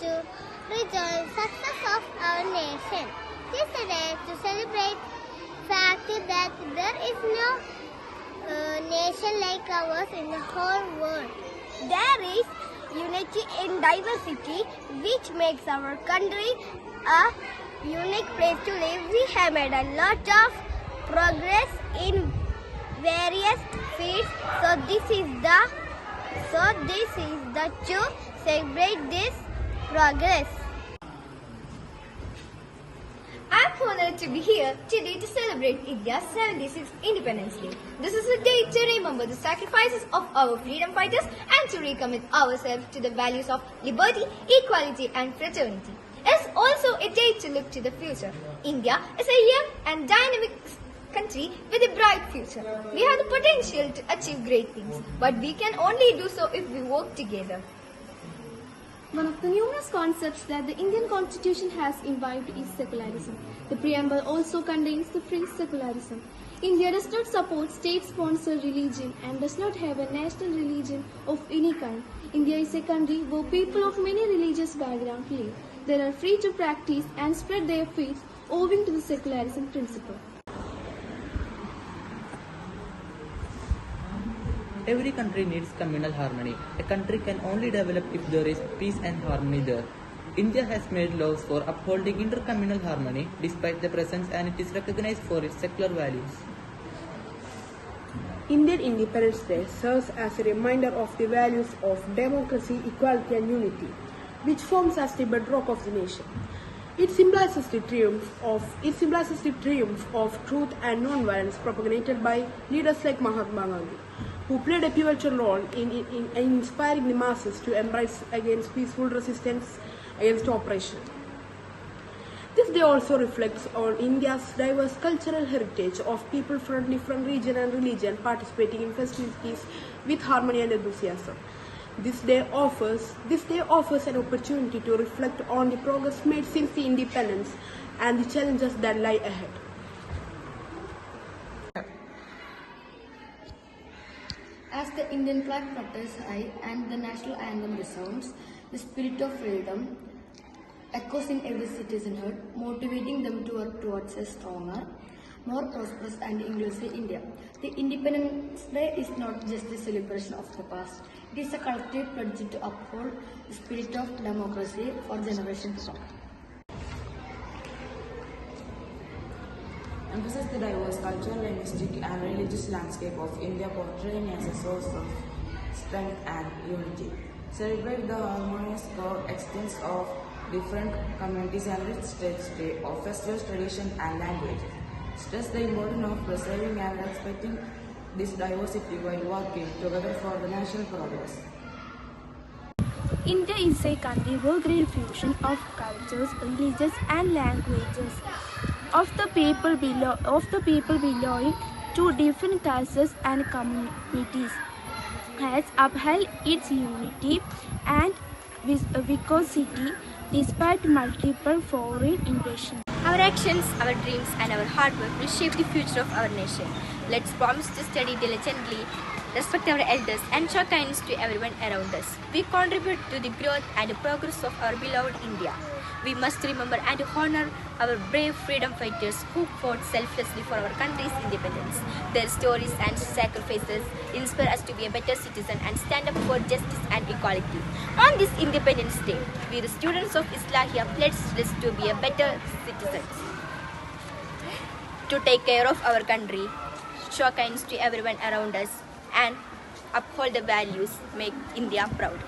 to rejoice success of our nation. This is a day to celebrate the fact that there is no nation like ours in the whole world. There is unity in diversity, which makes our country a unique place to live. We have made a lot of progress in various fields, so this is the to celebrate this progress. I'm honored to be here today to celebrate India's 76th Independence Day. This is a day to remember the sacrifices of our freedom fighters and to recommit ourselves to the values of liberty, equality and fraternity. It's also a day to look to the future. India is a young and dynamic country with a bright future. We have the potential to achieve great things, but we can only do so if we work together. One of the numerous concepts that the Indian Constitution has imbibed is secularism. The preamble also contains the phrase secularism. India does not support state-sponsored religion and does not have a national religion of any kind. India is a country where people of many religious backgrounds live. They are free to practice and spread their faith owing to the secularism principle. Every country needs communal harmony. A country can only develop if there is peace and harmony there. India has made laws for upholding intercommunal harmony despite the presence, and it is recognized for its secular values. Indian Independence Day serves as a reminder of the values of democracy, equality and unity, which forms as the bedrock of the nation. It symbolizes the triumph of truth and non-violence propagated by leaders like Mahatma Gandhi, who played a pivotal role in inspiring the masses to embrace against peaceful resistance against oppression. This day also reflects on India's diverse cultural heritage of people from different region and religion participating in festivities with harmony and enthusiasm. This day offers an opportunity to reflect on the progress made since the independence and the challenges that lie ahead. As the Indian flag flutters high and the national anthem resounds, the spirit of freedom echoes in every citizenhood, motivating them to work towards a stronger, more prosperous and inclusive India. The Independence Day is not just a celebration of the past, it is a collective pledge to uphold the spirit of democracy for generations to come. Emphasize the diverse cultural, linguistic and religious landscape of India, portraying as a source of strength and unity. Celebrate the harmonious coexistence of different communities and rich states of festivals, tradition and language. Stress the importance of preserving and respecting this diversity while working together for the national progress. India is a country where great fusion of cultures, religions and languages of the people belonging to different castes and communities has upheld its unity and vigorosity despite multiple foreign invasions. Our actions, our dreams and our hard work will shape the future of our nation. Let's promise to study diligently, respect our elders and show kindness to everyone around us. We contribute to the growth and progress of our beloved India. We must remember and honor our brave freedom fighters who fought selflessly for our country's independence. Their stories and sacrifices inspire us to be a better citizen and stand up for justice and equality. On this Independence Day, we the students of Islahiya pledge to be a better citizens, to take care of our country, show kindness to everyone around us and uphold the values, make India proud.